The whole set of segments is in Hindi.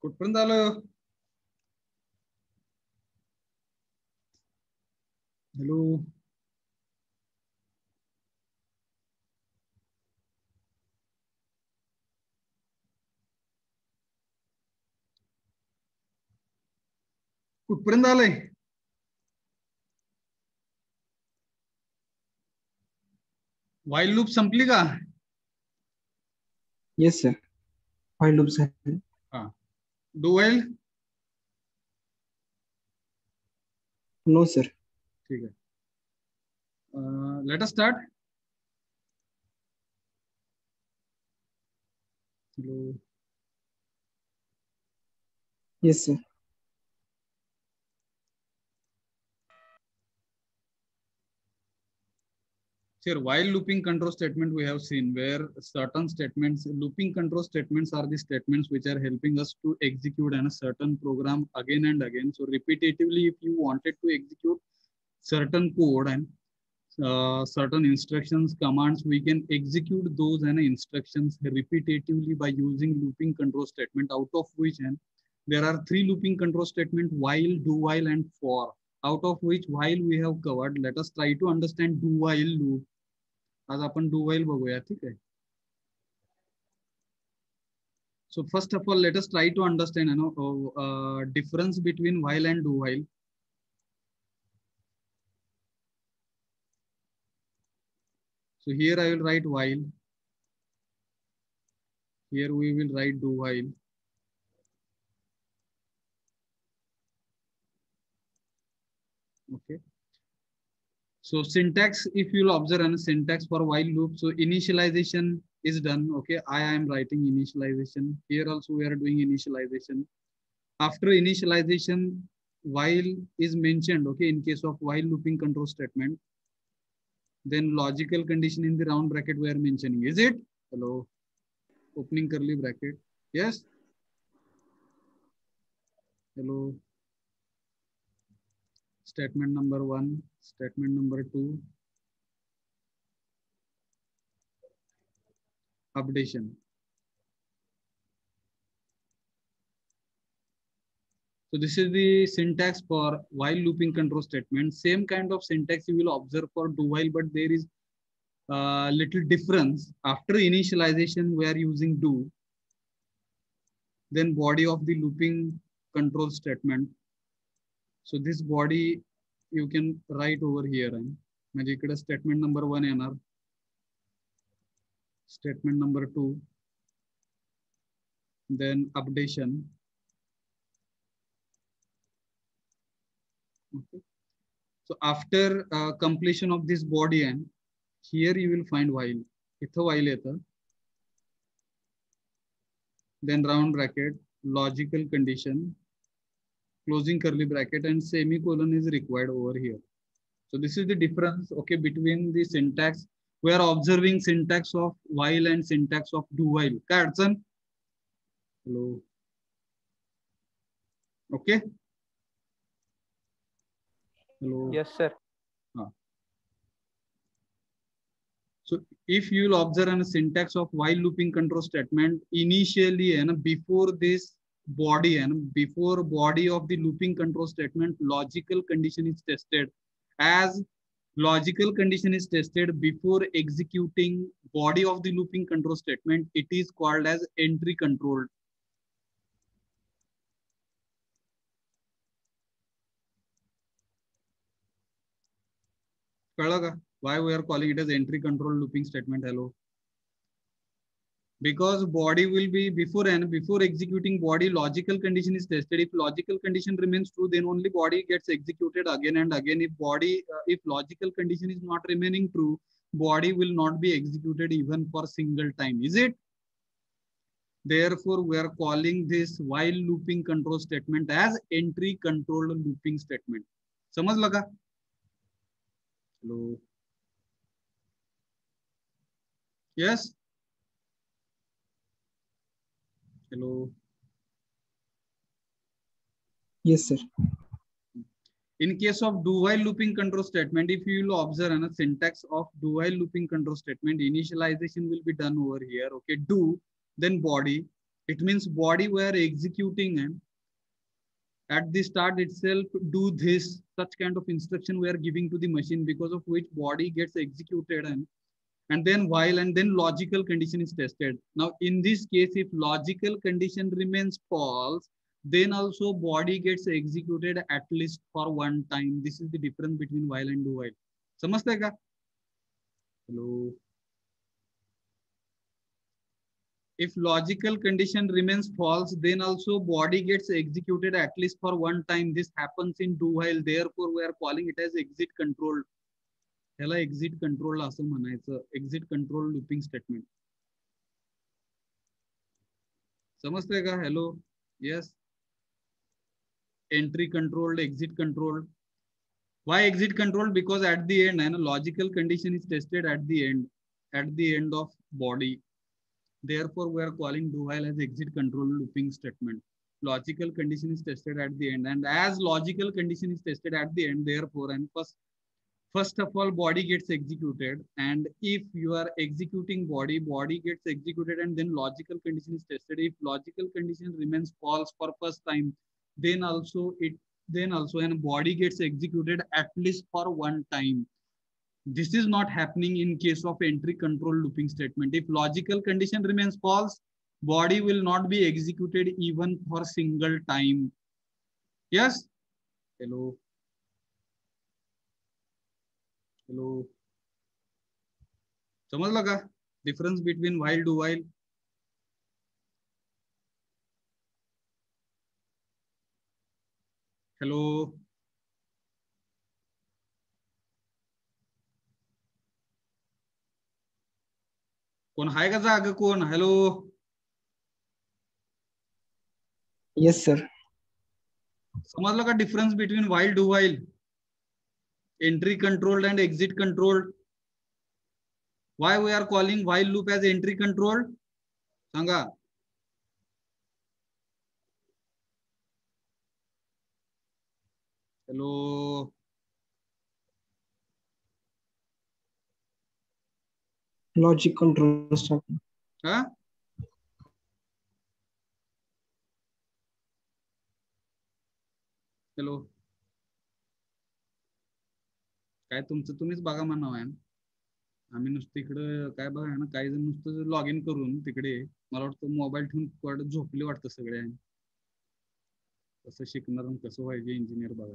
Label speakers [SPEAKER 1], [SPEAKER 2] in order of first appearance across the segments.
[SPEAKER 1] कुठपर्यंत आलं? हॅलो कुठपर्यंत आलंय? वाईल लूप संपली का?
[SPEAKER 2] येस सर, व्हाईल लूप झाली.
[SPEAKER 1] हा. Do while?
[SPEAKER 2] No sir.
[SPEAKER 1] ठीक आहे. Let us start. Hello
[SPEAKER 2] yes sir.
[SPEAKER 1] Here, while looping control statement we have seen where certain statements, looping control statements are the statements which are helping us to execute a certain program again and again. So repetitively, if you wanted to execute certain code and certain instructions, commands, we can execute those and instructions repetitively by using looping control statement, out of which and there are three looping control statement: while, do while, and for. Out of which while we have covered. Let us try to understand do while loop. आज आपण do while बघूया, ठीक आहे. So first of all, let us try to understand difference between while and do while. So here I will write while. Here we will write do while. Okay. So syntax, if you will observe a syntax for while loop, so initialization is done. Okay, I am writing initialization. Here also we are doing initialization. After initialization, while is mentioned. Okay, in case of while looping control statement, then logical condition in the round bracket we are mentioning. Is it? Hello. Opening curly bracket. Yes. Hello. Statement number 1, statement number 2. Updation. So this is the syntax for while looping control statement. Same kind of syntax you will observe for do while, but there is a little difference. After initialization, we are using do. Then body of the looping control statement. So this body you can write over here. म्हणजे इकडे statement number 1 येणार. Statement number 2. Then updation. Okay. So after completion of this body and here you will find while. इथं while येतं. Then round bracket, logical condition, closing curly bracket, and semicolon is required over here. So this is the difference, okay, between the syntax. We are observing syntax of while and syntax of do while. काय अडचण? Hello. Okay. Hello.
[SPEAKER 3] Yes, sir.
[SPEAKER 1] So if you will observe a syntax of while looping control statement, initially and before this body and before body of the looping control statement, logical condition is tested. As logical condition is tested before executing body of the looping control statement, it is called as entry controlled. Why we are calling it as entry control looping statement? Hello. Because body will be before executing body, logical condition is tested. If logical condition remains true, then only body gets executed again and again. If logical condition is not remaining true, body will not be executed even for single time. Is it? Therefore, we are calling this while looping control statement as entry controlled looping statement. समजलं का? Hello. Yes. Hello.
[SPEAKER 2] Yes, sir.
[SPEAKER 1] In case of do while looping control statement, if you will observe a syntax of do while looping control statement, initialization will be done over here. Okay, do, then body, It means body we are executing and at the start itself do this such kind of instruction we are giving to the machine, because of which body gets executed and then while and then logical condition is tested. Now in this case, if logical condition remains false, then also body gets executed at least for one time. This is the difference between while and do while. समजतंय का? Hello. If logical condition remains false, then also body gets executed at least for one time. This happens in do while. Therefore, we are calling it as exit control. ह्याला exit control असं म्हणायचं. Exit control looping statement. समजतंय का? Hello. Yes. Entry controlled, exit controlled. Why exit control? Because at the end, and a logical condition is tested at the end of body. Therefore, we are calling do while as exit control looping statement. Logical condition is tested at the end, and as logical condition is tested at the end, therefore, and first of all, body gets executed, and if you are executing body gets executed, and then logical condition is tested. If logical condition remains false for first time, then also and body gets executed at least for one time. This is not happening in case of entry control looping statement. If logical condition remains false, body will not be executed even for single time. Yes? Hello. Hello. समजलं का? Difference between while do while. Hello. कोण हाय का जाग कोण? हॅलो.
[SPEAKER 2] Yes, sir.
[SPEAKER 1] समजलं का difference between while do while? Entry controlled and exit controlled. Why we are calling while loop as entry controlled? Sanga. Hello.
[SPEAKER 2] Logic control statement.
[SPEAKER 1] Huh? Hello. काय तुमचं तुम्हीच बघा म्हणावं आहे. आम्ही नुसतं इकडं काय बघा ना, काही जण नुसतं लॉग इन करून तिकडे मला वाटतं मोबाईल ठेवून कुठं झोपले वाटतं सगळे. कसं शिकणार आणि कसं व्हायचे इंजिनियर बघा.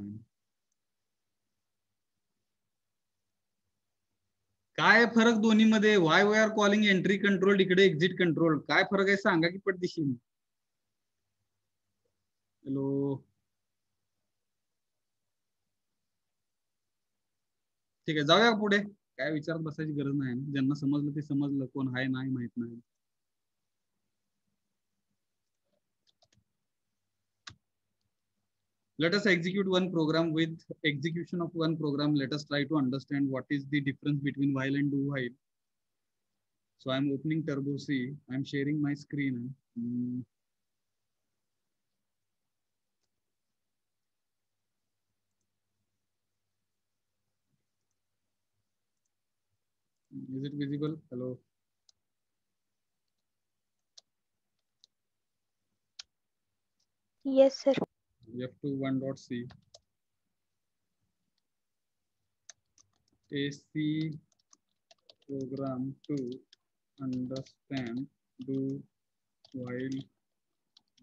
[SPEAKER 1] काय फरक दोन्ही मध्ये? Why we are calling entry control, इकडे एक्झिट कंट्रोल. काय फरक आहे सांगा की पटदिशी. हॅलो. ठीक आहे, जाऊया पुढे. काय विचारत बसायची गरज नाही. ज्यांना समजलं ते समजलं, कोण आहे नाही माहित नाही. Let us execute one program. With execution of one program, let us try to understand what is the difference between while and do while. So I'm opening Turbo C. I'm sharing my screen. Is it visible? Hello.
[SPEAKER 3] Yes, sir.
[SPEAKER 1] F21.c. A C program to understand do while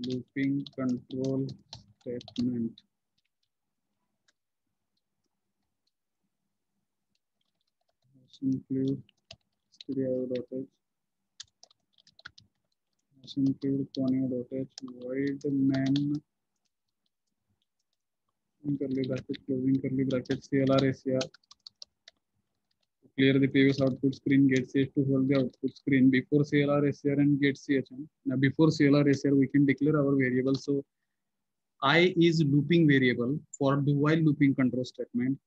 [SPEAKER 1] looping control statement. Include stereo.h, include conio.h, void main curly bracket, closing curly bracket, CLR ACR. Clear the previous output screen, get CH to hold the output screen before CLR ACR and get CHM. Now before CLR ACR, we can declare our variable. So I is looping variable for do while looping control statement.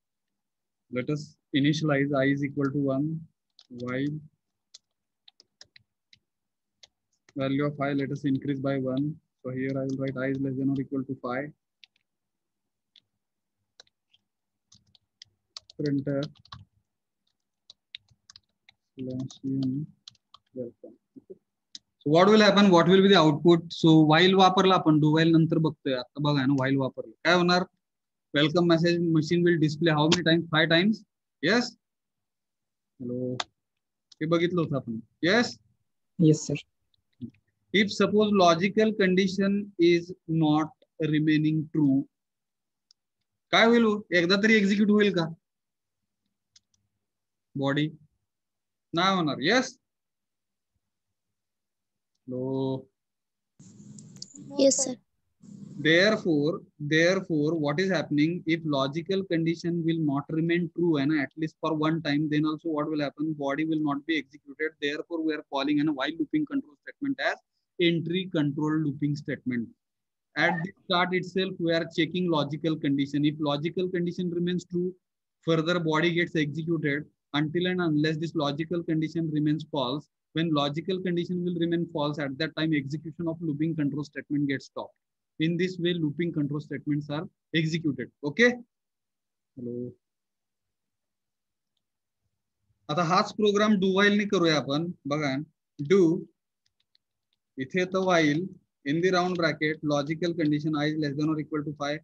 [SPEAKER 1] Let us initialize I is equal to 1 while value of I, let us increase by 1. So here I will write I is less than or equal to 5. Printer /n welcome. Okay. So what will happen? What will be the output? So while वापरला आपण do while नंतर बघतोय. आता बघा ना while वापरलं काय होणार? Welcome message machine will display how many times? 5 times. Yes. Hello. हे बघितलं होतं आपण. Yes.
[SPEAKER 2] Yes, sir.
[SPEAKER 1] If suppose logical condition is not remaining true, काय होईल? एकदा तरी एक्झिक्यूट होईल का बॉडी? नाही होणार. Yes. Low.
[SPEAKER 3] Yes, sir.
[SPEAKER 1] Therefore, what is happening if logical condition will not remain true and at least for one time, then also what will happen? Body will not be executed. Therefore, we are calling a while looping control statement as entry control looping statement. At the start itself, we are checking logical condition. If logical condition remains true, further body gets executed until and unless this logical condition remains false. When logical condition will remain false, at that time execution of looping control statement gets stopped. In this way, looping control statements are executed. Okay. Hello. आता हाच प्रोग्राम डू वाईल ने करूया आपण. बघा डू इथे तर while in the round bracket logical condition I is less than or equal to 5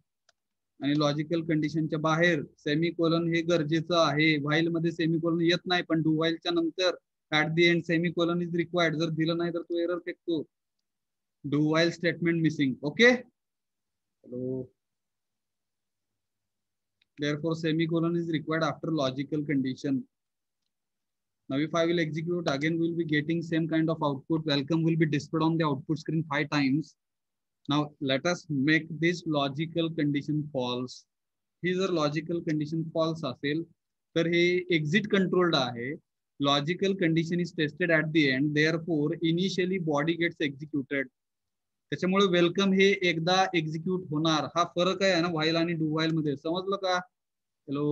[SPEAKER 1] आणि लॉजिकल कंडिशनच्या बाहेर सेमीकोलन हे गरजेचं आहे. व्हाईल मध्ये सेमीकोलन येत नाही, पण डू व्हाईलच्या नंतर at the and semicolon is required. जर दिलं नाही तर तो एरर फेकतो. Do while statement missing. Okay. Hello. Therefore, semicolon is required after logical condition. Now, if I will execute again, we will be getting same kind of output. Welcome will be displayed on the output screen 5 times. Now, let us make this logical condition false. Here, जर logical condition false असेल, तर हे exit controlled आहे. Logical condition is tested at the end. Therefore, initially body gets executed. त्याच्यामुळे वेलकम हे एकदा एक्झिक्यूट होणार. हा फरक आहे ना व्हाईल आणि डू व्हाईल मध्ये. समजलं का? हॅलो.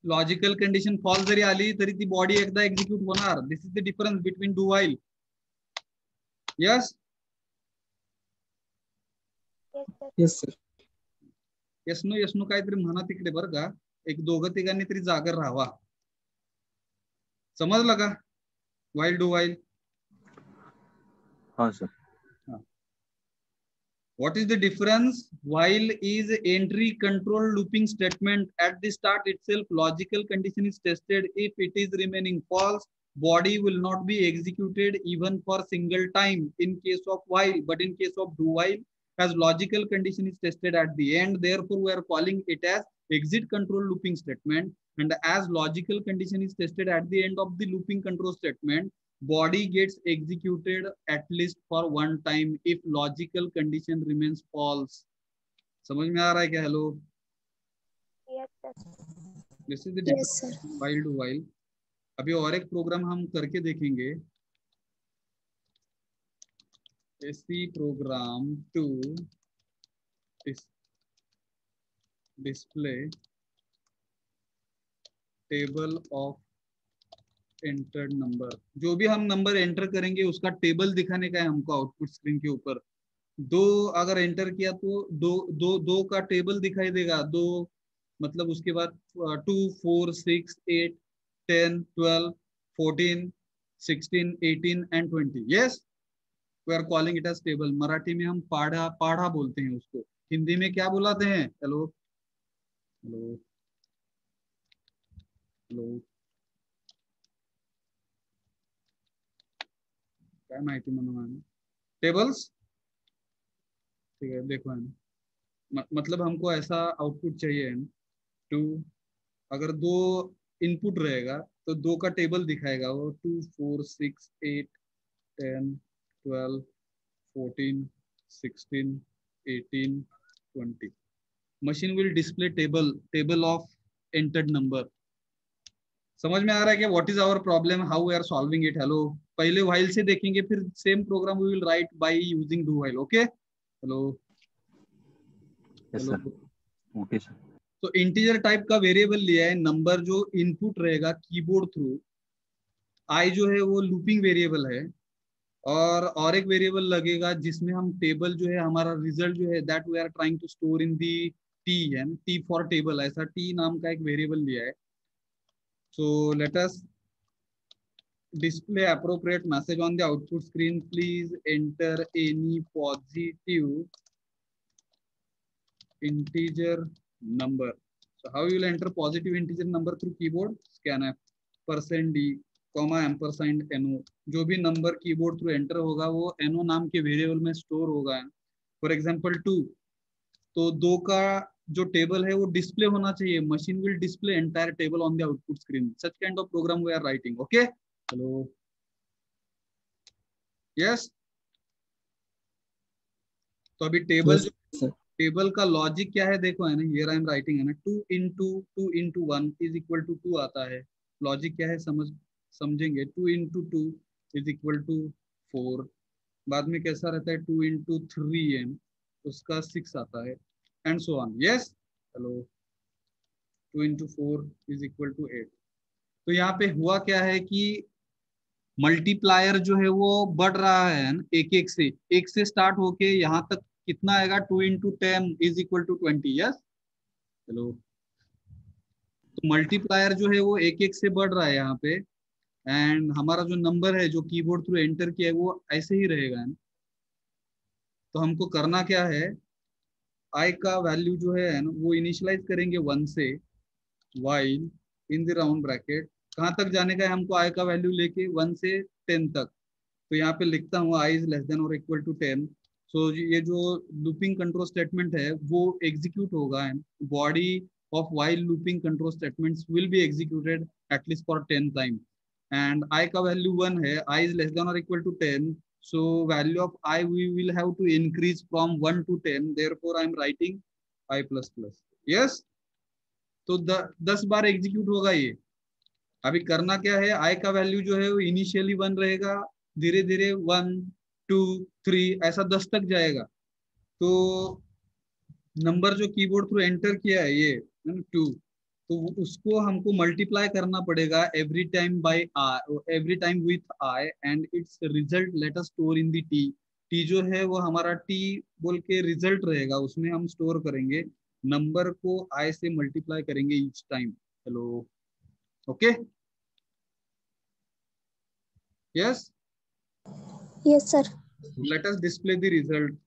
[SPEAKER 1] लॉजिकल कंडिशन फॉल्स जरी आली तरी ती बॉडी एकदा एक्झिक्यूट होणार. This is the difference between do while. Yes.
[SPEAKER 2] Yes, sir.
[SPEAKER 1] यसनो काहीतरी म्हणा तिकडे बरं का. एक दोघं तिघांनी तरी जागर राहावा. समजलं का? While do while.
[SPEAKER 4] हाँ sir.
[SPEAKER 1] What is the difference? While is entry control looping statement. At the start itself, logical condition is tested. If it is remaining false, body will not be executed even for single time in case of while. But in case of do while, as logical condition is tested at the end, therefore we are calling it as exit control looping statement. And as logical condition is tested at the end of the looping control statement, body gets executed at least for one time if logical condition remains false. समझ में आ रहा है क्या? Hello.
[SPEAKER 3] Yes, sir.
[SPEAKER 1] This is the
[SPEAKER 3] Yes,
[SPEAKER 1] difference
[SPEAKER 3] sir.
[SPEAKER 1] while do while. अभी और एक प्रोग्राम हम करके देखेंगे. SC program to display table of entered number. जो भी हम नंबर एंटर करेंगे उसका टेबल दिखाने का है हमको आउटपुट स्क्रीन के ऊपर. दो अगर एंटर किया तो दो का टेबल दिखाई देगा. दो मतलब उसके बाद 2 4 6 8 10 12 14 16 18 and 20. yes, we are calling it as table. Marathi में हम पाढ़ा बोलते हैं उसको. हिंदी में क्या बुलाते हैं? Hello hello hello. क्या माहिती म्हणून टेबल्स. ठीक है, देखो है मतलब हमको ऐसा आउटपुट चाहिए है. टू अगर दो इनपुट रहेगा तो दो का टेबल दिखाएगा वो. 2 4 6 8 10 12 14 16 18 20. Machine will display table of entered number. समझ में आ रहा है क्या? What is our problem, how we are solving it? Hello. पहले व्हाइल से देखेंगे, फिर same program we will write by using do while. Okay. Hello.
[SPEAKER 4] Yes sir. Okay sir.
[SPEAKER 1] तो इंटीजर टाइप का वेरिएबल लिया है. नंबर जो इनपुट रहेगा कीबोर्ड थ्रू. आई जो है वो लूपिंग वेरिएबल है. और एक वेरिएबल लगेगा जिसमें हम टेबल जो है हमारा रिजल्ट जो है that we are trying to store in the T है. टी फॉर टेबल, ऐसा टी नाम का एक वेरिएबल लिया है. So let us display appropriate message on the output screen, please enter any positive integer number. So how you will enter positive integer number through keyboard? Scanf %d, ampersand no. जो भी नंबर कीबोर्ड थ्रू एंटर होगा वो no नाम के वेरिएबल में स्टोर होगा. फॉर एग्जांपल 2, तो 2 का जो टेबल है वो डिस्प्ले होना चाहिए. Machine will display entire table on the output screen. Such kind of program we are writing. Okay, hello, yes. तो अभी टेबल का लॉजिक क्या है देखो, है ना, हियर आई एम राइटिंग, है ना, 2 into 1 इज इक्वल टू 2 आता है. लॉजिक क्या है समझेंगे. 2 into 2 इज इक्वल टू 4. बाद में कैसा रहता है 2 into 3n, उसका 6 आता है, and so on. Yes, hello. 2 into 4 is equal to 8. तो यहाँ पे हुआ क्या है कि मल्टीप्लायर जो है वो बढ़ रहा है एक से स्टार्ट होके यहाँ तक कितना आएगा, 2 into 10 is equal to 20. Yes, hello. तो मल्टीप्लायर जो है वो एक से बढ़ रहा है यहाँ पे, एंड हमारा जो नंबर है जो कीबोर्ड थ्रू एंटर किया है वो ऐसे ही रहेगा. तो हमको करना क्या है, आई का वैल्यू जो है ना वो इनिशियलाइज करेंगे 1 से, while in the round bracket. कहाँ तक जाने का है हमको, आई का वैल्यू लेके 1 से 10 तक. तो यहाँ पे लिखता हूँ आई इज लेस देन और इक्वल टू 10. सो ये जो लूपिंग कंट्रोल स्टेटमेंट है वो एग्जीक्यूट होगा, and body of while looping control statements will be executed at least for 10 time. And I का वैल्यू 1 है, आई इज लेस देन और equal to 10. So value of I we will have to increase from 1 to 10. Therefore I am writing I plus plus. Yes. तो 10 बार एग्जीक्यूट होगा ये. अभी करना क्या है, I का वैल्यू जो है वो इनिशियली 1 रहेगा, धीरे धीरे 1 2 3 ऐसा 10 तक जाएगा. तो नंबर जो कीबोर्ड थ्रू एंटर किया है ये 2, तो उसको हमको मल्टीप्लाई करना पड़ेगा every time by I, every time with I, and its result let us store in the T. T जो है वो हमारा टी बोल के रिजल्ट रहेगा, उसमें हम स्टोर करेंगे नंबर को आई से मल्टीप्लाई करेंगे each time. Hello, okay, yes,
[SPEAKER 3] yes sir.
[SPEAKER 1] Late us display the result.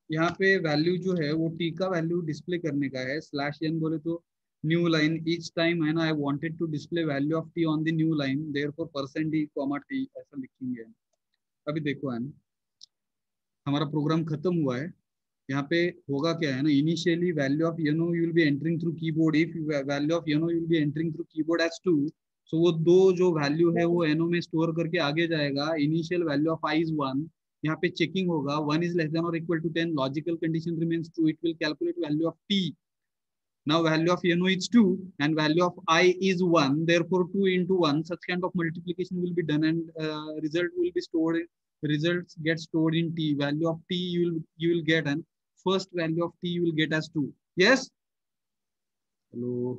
[SPEAKER 1] यहाँ पे वैल्यू जो है वो टी का वैल्यू डिस्प्ले करने का है. /n बोले तो न्यू लाइन ईच टाइम, है ना, I wanted to display value of T on the new line, therefore %d, T ऐसा लिखेंगे. अभी देखो, है ना, हमारा प्रोग्राम खत्म हुआ है. यहाँ पे होगा क्या है ना, initially value of you will be entering through keyboard. If value of you will be entering through keyboard as 2, so वो 2 जो वैल्यू है वो एनो में स्टोर करके आगे जाएगा. Initial value of I is 1. यहाँ पे चेकिंग होगा 1 इज लेस देन और equal to 10, logical condition remains true, it will calculate value of T. Now value of no is 2 and value of I is 1. Therefore 2 into 1, such kind of multiplication will be done, and result will be stored. Results get stored in T. Value of T you will get, and first value of T you will get as 2. Yes. Hello.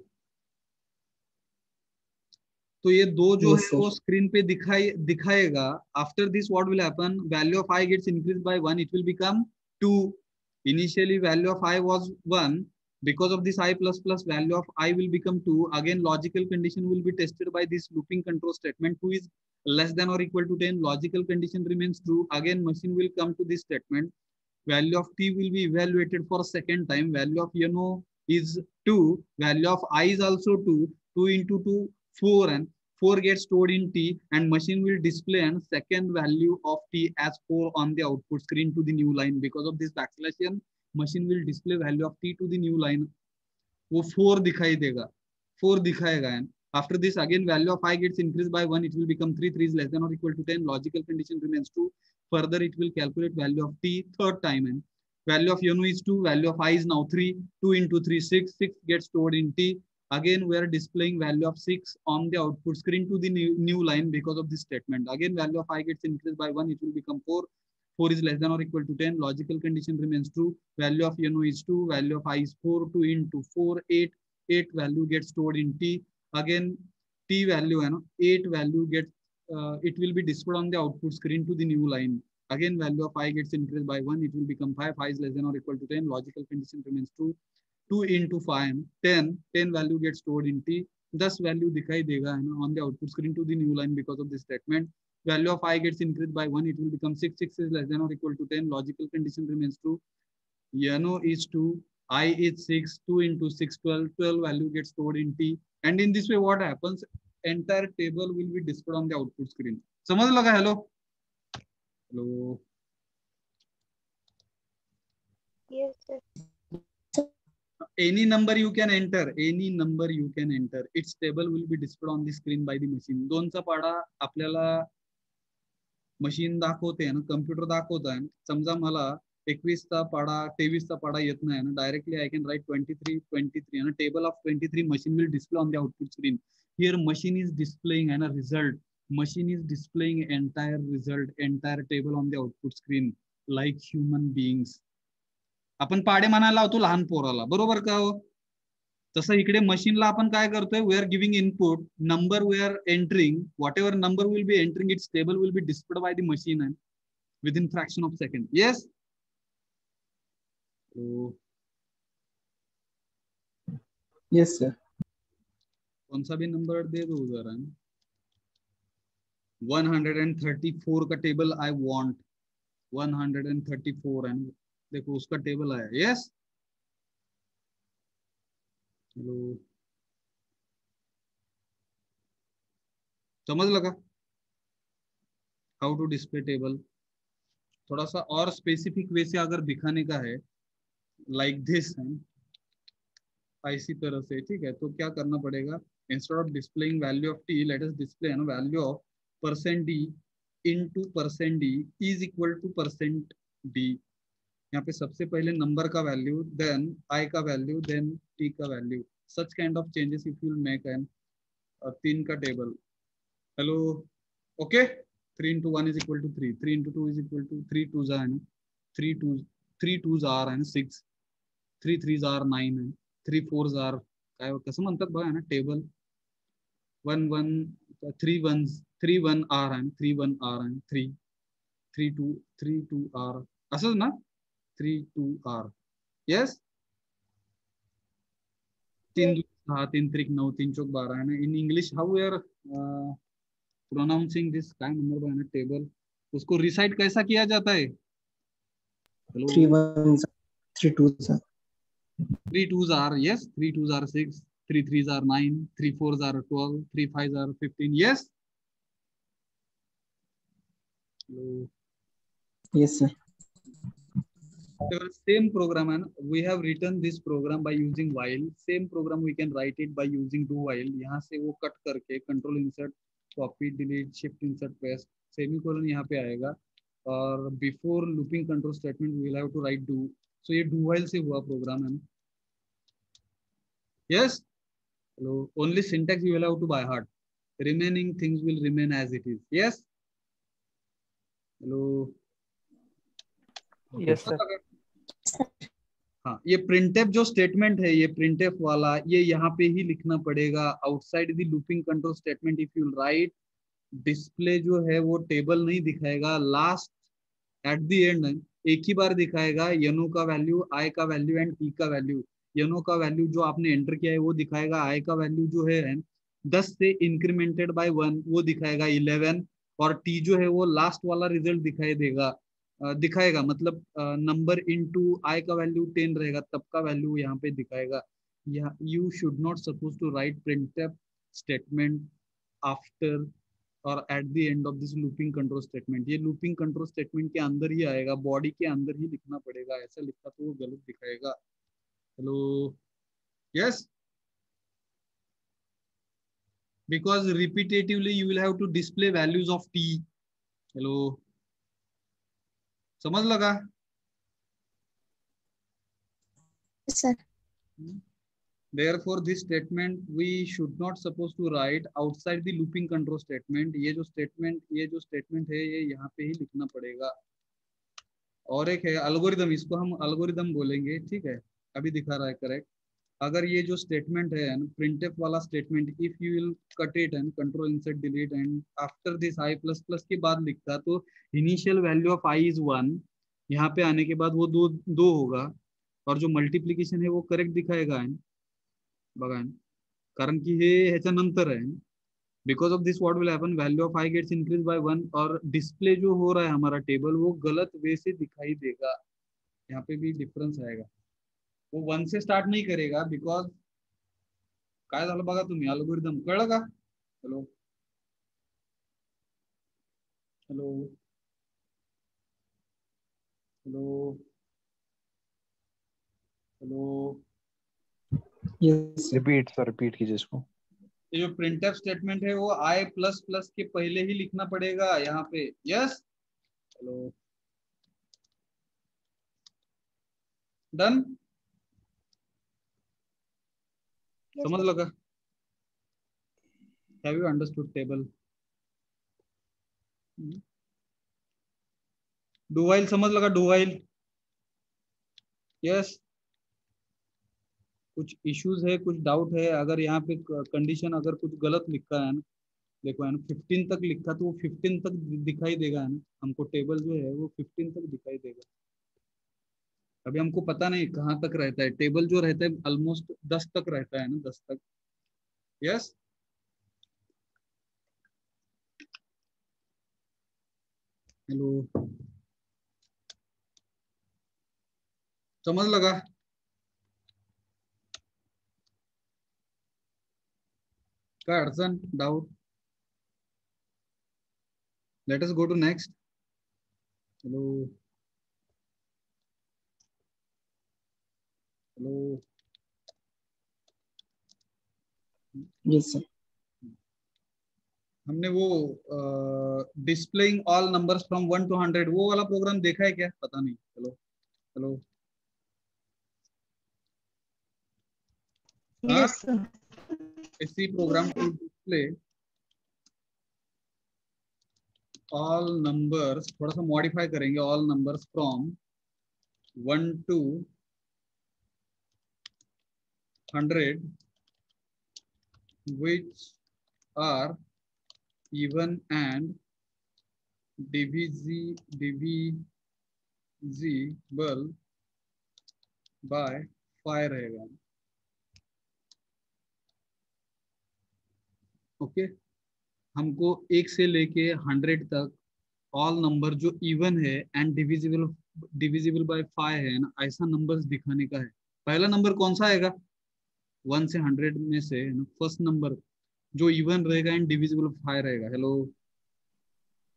[SPEAKER 1] तो ये दो जो
[SPEAKER 2] Yes,
[SPEAKER 1] है
[SPEAKER 2] sir.
[SPEAKER 1] वो स्क्रीन पे दिखाएगा. After this what will happen, value of I gets increase by 1, it will become 2. Initially value of I was 1. Because of this I plus plus, value of I will become 2. Again logical condition will be tested by this looping control statement. 2 is less than or equal to 10, logical condition remains true. Again machine will come to this statement, value of T will be evaluated for a second time. Value of is 2, value of I is also 2. 2 into 2 4, and 4 gets stored in T, and machine will display a second value of T as 4 on the output screen to the new line. Because of this backslash, machine will display value of T to the new line. वो 4 दिखाई देगा, 4 दिखाएगा. And after this again value of I gets increase by 1, it will become 3. 3 is less than और equal to 10, logical condition remains true. Further it will calculate value of T third time, and value of U is 2, value of I is now 3. 2 into 3 6, 6 gets stored in T. Again we are displaying value of 6 on the output screen to the new line because of this statement. Again value of I gets increased by 1, it will become 4. 4 is less than or equal to 10, logical condition remains true. Value of is 2, value of I is 4. 2 into 4 8, 8 value gets stored in T. Again T value, 8 value gets it will be displayed on the output screen to the new line. Again value of I gets increased by 1, it will become 5. 5 is less than or equal to 10, logical condition remains true. 2 into 5 10, 10 value gets stored in T. 10 value दिखाई देगा है ना on the output screen to the new line because of this statement. Value of I gets increased by 1, it will become 6. 6 is less than or equal to 10. Logical condition remains true. Yano is 2, I is 6, 2 into 6, 12. 12 value gets stored in T. And in this way, what happens? Entire table will be displayed on the output screen. समझ लगा? Hello? Hello?
[SPEAKER 3] Yes, sir.
[SPEAKER 1] Any number you can enter. Any number you can enter. Its table will be displayed on the screen by the machine. 2चा पाडा आपल्याला मशीन दाखवते ना, कम्प्युटर दाखवत आहे. समजा मला 21चा पाडा 23चा पाडा येत नाही ना, directly I can write 23 and a table of 23 machine will display on the output screen. Here machine is displaying and a result. Machine is displaying entire result, entire table on the output screen like human beings. आपण पाडे म्हणायला लावतो लहान पोराला, बरोबर का हो? तसं इकडे मशीनला आपण काय करतोय, we are giving input, number we are entering, whatever number will be entering, its table will be displayed by the machine and within fraction of second. Yes?
[SPEAKER 2] Yes sir.
[SPEAKER 1] कौन सा भी नंबर दे दो जरा. 134 का टेबल आई वांट. 134 एंड देखो उसका टेबल आया. यस? हेलो, समझ लगा हाउ टू डिस्प्ले टेबल? थोड़ा सा और स्पेसिफिक वे से अगर दिखाने का है, लाइक दिस है, इसी तरह से, ठीक है, तो क्या करना पड़ेगा? Instead of displaying value of t, let us display ना value of %d into %d is equal to %d. यहाँ पे सबसे पहले नंबर का वैल्यू, देन आई का वैल्यू, देन टी का value. Such kind of changes if you make an 3 का table. Hello, okay. 3 into 1 is equal to 3. 3 into 2 is equal to 3 2s are 3 2s are 6. 3 3s are 9. 3 4s are काय कसं म्हणतात बघा ना table. 1 1 3 1s 3 1 r and 3 1 r and 3 3 2 3 2 r असंच ना. 3 2 r. यस? 3 2 6 3 3 9 3 4 12 है ना. In English how we are pronouncing this काय नंबर है ना टेबल, उसको रिसाइट कैसा किया जाता है?
[SPEAKER 2] 3 1s 3 2s.
[SPEAKER 1] 3 2s are, yes, 3 2s are 6, 3 3s are 9, 3 4s are 12, 3 5s are 15. Yes? Hello.
[SPEAKER 2] Yes sir.
[SPEAKER 1] Same program, and we have written this program by using while. Same program we can write it by using do while. यहाँ से वो कट करके control insert, copy, delete, shift insert, paste, semicolon यहाँ पे आएगा. और before looping control statement we will have to write do. So ये डू while से हुआ प्रोग्राम है. Yes? Hello. Only syntax you will have to by heart. Remaining things will remain as it is. Yes? Hello.
[SPEAKER 4] Yes sir.
[SPEAKER 1] हाँ, ये प्रिंटफ जो स्टेटमेंट है, ये प्रिंटफ वाला, ये यहाँ पे ही लिखना पड़ेगा outside the looping control statement. If you right, display जो है वो टेबल नहीं दिखाएगा, लास्ट एट द एंड एक ही बार दिखाएगा यनो का वैल्यू, आई का वैल्यू एंड टी का वैल्यू. यनो का वैल्यू जो आपने एंटर किया है वो दिखाएगा, आई का वैल्यू जो है 10 से इंक्रीमेंटेड बाय 1 वो दिखाएगा 11, और टी जो है वो लास्ट वाला रिजल्ट दिखाएगा मतलब नंबर इनटू आई का वैल्यू 10 रहेगा, तब का वैल्यू यहाँ पे दिखाएगा. You should not suppose to write printf statement after और at the end of this looping control statement. ये लूपिंग कंट्रोल स्टेटमेंट के अंदर ही आएगा, बॉडी के अंदर ही लिखना पड़ेगा. ऐसा लिखा तो वो गलत दिखाएगा. Hello. Yes? because repetitively you will have to display values of t. Hello. समझ लगा?
[SPEAKER 3] Sir.
[SPEAKER 1] Therefore, this statement we should not supposed to write outside the looping control statement. ये जो statement है ये यहाँ पे ही लिखना पड़ेगा. और एक है algorithm, इसको हम algorithm बोलेंगे, ठीक है? अभी दिखा रहा है करेक्ट. अगर ये जो स्टेटमेंट है printf वाला statement, if you will cut it and control insert delete and after this i plus plus के बाद लिखता तो initial value of i is 1, यहाँ पे आने के बाद वो दो होगा, और जो मल्टीप्लीकेशन है वो करेक्ट दिखाएगा. बघा कारण की हे ह्याच्यानंतर आहे. Because of this what will happen, value of I gets increase by 1 और डिस्प्ले जो हो रहा है हमारा टेबल वो गलत वे से दिखाई देगा. यहाँ पे भी डिफरेंस आएगा. वो 1 से स्टार्ट नहीं करेगा बिकॉज काय झालं बघा तुम्ही, अल्गोरिदम कळलं का? Hello hello hello hello.
[SPEAKER 2] Yes, sir.
[SPEAKER 4] Repeat sir, repeat कीजिए इसको.
[SPEAKER 1] ये जो प्रिंटफ स्टेटमेंट है वो आई प्लस प्लस के पहले ही लिखना पड़ेगा यहाँ पे. यस. हेलो. डन.
[SPEAKER 3] Yes,
[SPEAKER 1] समझ
[SPEAKER 3] sir.
[SPEAKER 1] लगा? Have you understood table? Do while समझ लगा? Do while. यस. कुछ इश्यूज है, कुछ डाउट है? अगर यहाँ पे कंडीशन अगर कुछ गलत लिखा है ना, देखो है ना 15 तक लिखा तो वो 15 तक दिखाई देगा है ना हमको. टेबल जो है वो 15 तक दिखाई देगा. अभी हमको पता नहीं कहाँ तक रहता है टेबल. जो रहता है ऑलमोस्ट 10 तक रहता है ना, 10 तक. यस. हेलो. समझ लगा? काय अडचण, doubt? Let us go to next. Hello hello.
[SPEAKER 2] Yes, sir.
[SPEAKER 1] हमने वो displaying all numbers from 1 to 100 वो वाला प्रोग्राम देखा है क्या? पता नहीं. Hello hello.
[SPEAKER 3] Yes, sir.
[SPEAKER 1] इसी प्रोग्राम को डिस्प्ले ऑल नंबर्स, थोड़ा सा मॉडिफाई करेंगे. All numbers from 1 to 100 which are even and divisible by 5 रहेगा. ओके. हमको 1 से लेके 100 तक ऑल नंबर जो इवन है एंड डिविजिबल बाय 5 है ना, ऐसा नंबर्स दिखाने का है. पहला नंबर कौन सा आएगा 1 से 100 में से? फर्स्ट नंबर जो इवन रहेगा एंड डिविजिबल 5 रहेगा. हेलो.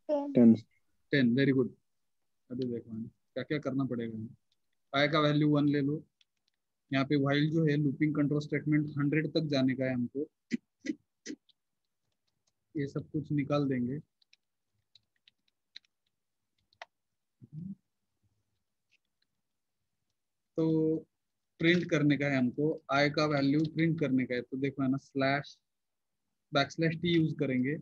[SPEAKER 3] 10.
[SPEAKER 1] 10. Very good. अभी देखो क्या क्या करना पड़ेगा. पाई का वैल्यू 1 ले लो. यहाँ पे व्हाइल जो है लूपिंग कंट्रोल स्टेटमेंट 100 तक जाने का है हमको. ये सब कुछ निकाल देंगे. तो प्रिंट करने का है हमको. आई का वैल्यू प्रिंट करने का है. तो देखो है ना स्लैश बैकस्लैश टी यूज करेंगे.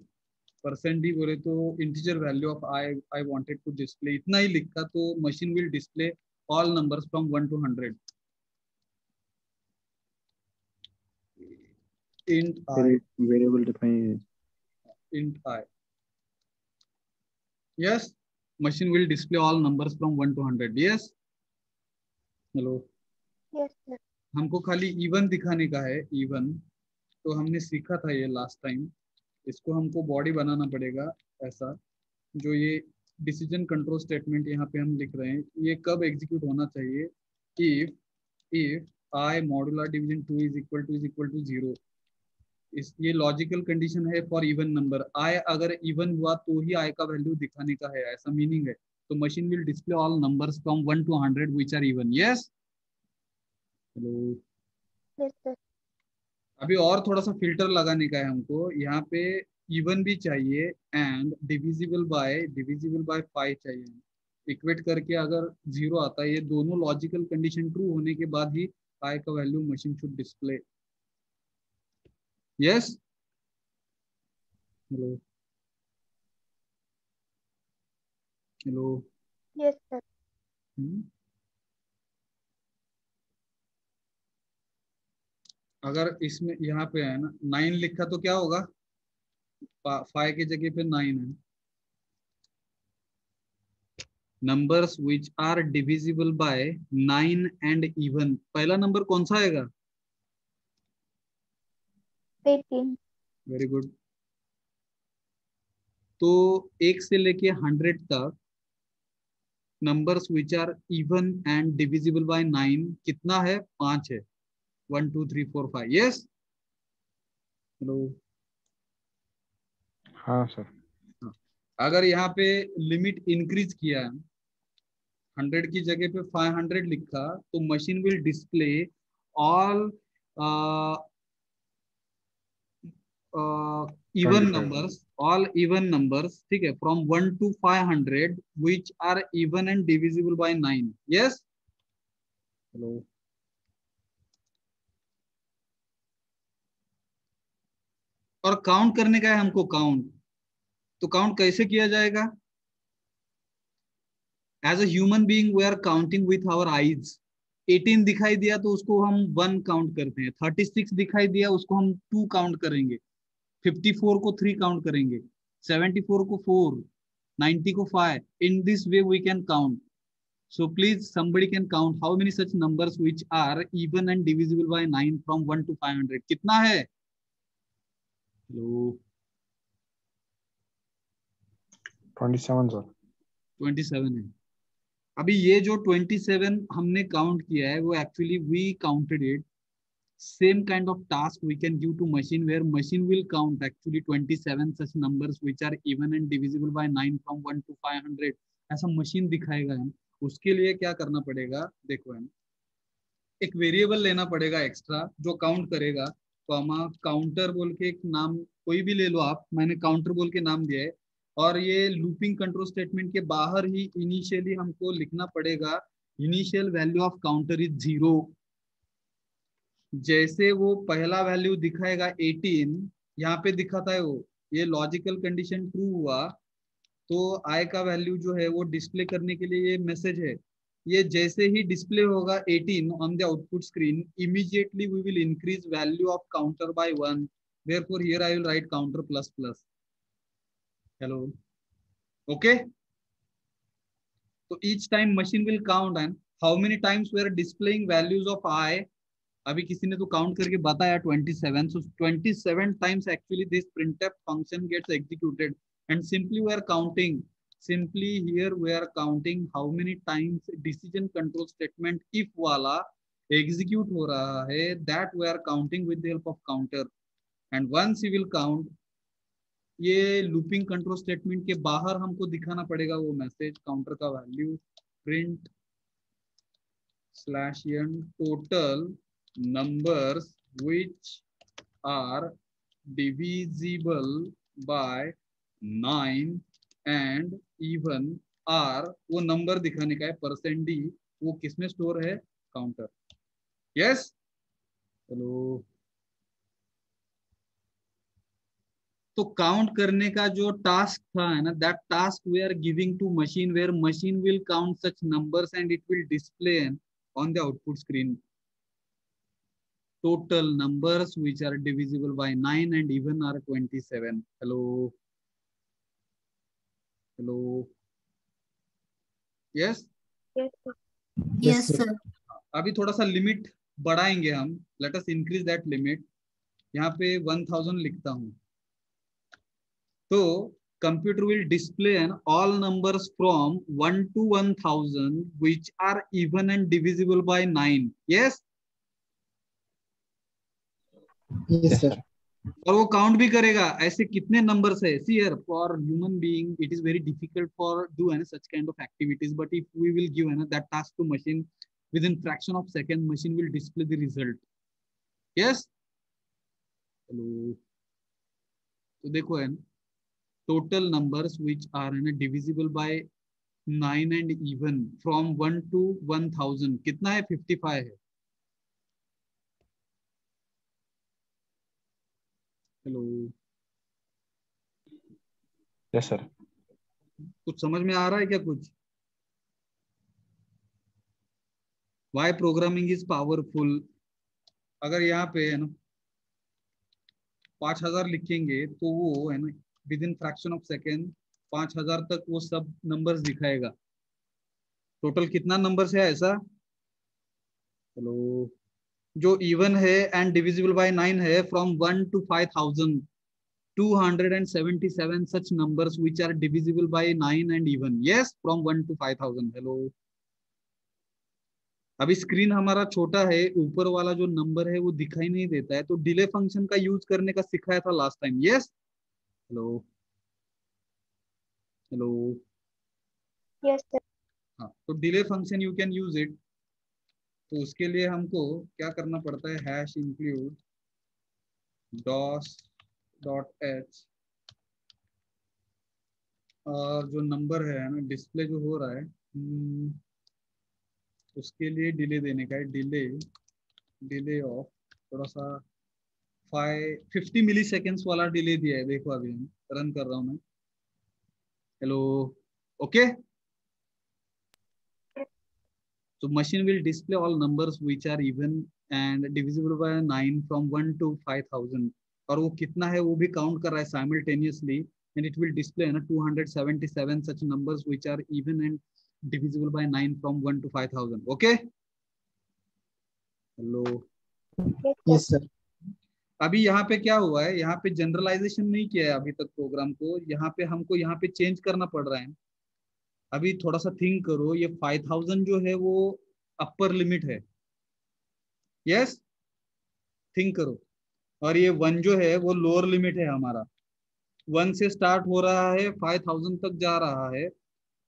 [SPEAKER 1] %d बोले तो integer value of I wanted to display. इतना ही लिखा तो machine will display all numbers from 1 to 100. int I.
[SPEAKER 4] Variable define.
[SPEAKER 1] int I. Yes. Machine will display all numbers from 1 to 100. Yes. Hello.
[SPEAKER 3] Yes, sir.
[SPEAKER 1] हमको खाली इवन दिखाने का है. इवन तो हमने सीखा था ये लास्ट टाइम. इसको हमको बॉडी बनाना पड़ेगा ऐसा. जो ये डिसीजन कंट्रोल स्टेटमेंट यहाँ पे हम लिख रहे हैं ये कब एग्जीक्यूट होना चाहिए? If I modular division 2 is equal to 0. ये लॉजिकल कंडीशन है फॉर इवन नंबर. आई अगर इवन हुआ तो ही आई का वैल्यू दिखाने का है, ऐसा मीनिंग है. तो machine will display all numbers from 1 to 100 which are even. Yes. Hello.
[SPEAKER 3] Yes, sir.
[SPEAKER 1] अभी और थोड़ा सा फिल्टर लगाने का है हमको. यहाँ पे इवन भी चाहिए एंड डिविजिबल बाय 5 चाहिए. इक्वेट करके अगर 0 आता है, ये दोनों लॉजिकल कंडीशन ट्रू होने के बाद ही आई का value machine should display. Yes. Hello hello.
[SPEAKER 3] Yes, sir.
[SPEAKER 1] अगर इसमें यहाँ पे है ना 9 लिखा तो क्या होगा? 5 की जगह पे 9 है. Numbers which are divisible by 9 and even. पहला नंबर कौन सा आएगा?
[SPEAKER 3] 18.
[SPEAKER 1] Very good. तो 1 से लेके 100 तक numbers which are even and divisible by 9 कितना है? 5 है। 1 2 3 4 5। Yes, hello.
[SPEAKER 4] हाँ सर।
[SPEAKER 1] अगर यहाँ पे लिमिट इंक्रीज किया है, 100 की जगह पे 500 लिखा, तो machine will display all even
[SPEAKER 4] 25।
[SPEAKER 1] numbers, all even numbers, ठीक है, from 1 to 500 which are even and divisible by 9. yes, hello। और काउंट करने का है हमको काउंट, तो काउंट कैसे किया जाएगा? As a human being we are counting with our eyes. 18 दिखाई दिया तो उसको हम 1 काउंट करते हैं, 36 दिखाई दिया उसको हम 2 काउंट करेंगे, 54 को 3 काउंट करेंगे, 74 को 4, 90 को 5। in this way we can count. So please somebody can count how many such numbers which are even and divisible by 9 from 1 to 500. कितना है? Hello।
[SPEAKER 4] 27 सर।
[SPEAKER 1] 27 है। अभी ये जो 27 हमने काउंट किया है वो actually we counted it. Same kind of task we can give to machine where machine will count actually 27 such numbers which are even and divisible by 9 from 1 to 500। ऐसा मशीन दिखाएगा है। उसके लिए क्या करना पड़ेगा? देखो है, एक वेरिएबल लेना पड़ेगा एक्स्ट्रा जो काउंट करेगा। तो हम काउंटर बोल के एक नाम कोई भी ले लो आप, मैंने काउंटर बोल के नाम दिया है। और ये लूपिंग कंट्रोल स्टेटमेंट के बाहर ही इनिशियली हमको लिखना पड़ेगा initial value of counter is 0। जैसे वो पहला वैल्यू दिखाएगा 18, यहाँ पे दिखाता है वो, ये लॉजिकल कंडीशन ट्रू हुआ तो आई का वैल्यू जो है वो डिस्प्ले करने के लिए ये मैसेज है। ये जैसे ही डिस्प्ले होगा 18 on the output screen, immediately we will increase value of counter by 1। Therefore here I will write counter plus plus. Hello, okay. तो each time machine will count and how many times we are displaying values of i. अभी किसी ने तो काउंट करके बताया 27। so 27 times actually this printf function gets executed and simply we are counting, simply here we are counting how many times decision control statement if वाला execute हो रहा है, that we are counting with the help of counter। and once you will count, ये लूपिंग कंट्रोल स्टेटमेंट के बाहर हमको दिखाना पड़ेगा वो मैसेज, काउंटर का value print /n total numbers which are divisible by 9 and even are, वो नंबर दिखाने का है %d, वो किसमें स्टोर है? काउंटर। यस, चलो। तो काउंट करने का जो टास्क था है ना, that task we are giving to machine where machine will count such numbers and it will display on the output screen total numbers which are divisible by 9 and even are 27। hello, hello, yes,
[SPEAKER 3] Yes, sir.
[SPEAKER 2] Yes, sir.
[SPEAKER 1] अभी थोड़ा सा लिमिट बढ़ाएंगे हम, let us increase that limit. यहाँ पे 1000 लिखता हूँ, तो computer will display all numbers from 1 to 1000 which are even and divisible by 9। yes,
[SPEAKER 2] Yes, sir.
[SPEAKER 1] और वो काउंट भी करेगा ऐसे कितने नंबर्स है। See here for human being it is very difficult for do such kind of activities, but if we will give that task to machine with in fraction of second, machine will display the result. Yes, hello. तो देखो है total numbers which are divisible by 9 and even from 1 to 1000 कितना है? 55 है। Hello,
[SPEAKER 4] yes sir.
[SPEAKER 1] कुछ समझ में आ रहा है क्या कुछ? Why programming is powerful. अगर यहाँ पे है ना 5000 लिखेंगे तो वो है ना with in fraction of second 5000 तक वो सब नंबर्स दिखाएगा। टोटल कितना नंबर्स है ऐसा? हेलो, जो इवन है एंड डिविजिबल बाय 9 है, from 1 to 5000 277 such numbers which are divisible by 9 and even. Yes, from 1 to 5000. Hello. अभी स्क्रीन हमारा छोटा है, ऊपर वाला जो नंबर है वो दिखाई नहीं देता है, तो डिले फंक्शन का यूज करने का सिखाया था last time. Yes. Hello. Hello.
[SPEAKER 3] Yes, sir.
[SPEAKER 1] हाँ, तो delay function you can use it. तो उसके लिए हमको क्या करना पड़ता है, हैश इंक्लूड dos.h और जो नंबर है ना डिस्प्ले जो हो रहा है, उसके लिए डिले देने का है. डिले ऑफ थोड़ा सा 50 मिली सेकेंड्स वाला डिले दिया है. देखो अभी हम रन कर रहा हूँ मैं. Hello. Okay. So machine will display all numbers which are even and divisible by 9 from 1 to 5000. और वो कितना है वो भी काउंट कर रहा है simultaneously and it will display ना 277 such numbers which are even and divisible by 9 from 1 to 5000. Okay? Hello.
[SPEAKER 2] Yes, sir.
[SPEAKER 1] अभी यहाँ पे क्या हुआ है, यहाँ पे जनरलाइजेशन नहीं किया है अभी तक प्रोग्राम को. यहाँ पे हमको यहाँ पे चेंज करना पड़ रहा है. अभी थोड़ा सा थिंक करो, ये 5000 जो है वो अपर लिमिट है. यस. थिंक करो. और ये 1 जो है वो लोअर लिमिट है हमारा. 1 से स्टार्ट हो रहा है, 5000 तक जा रहा है.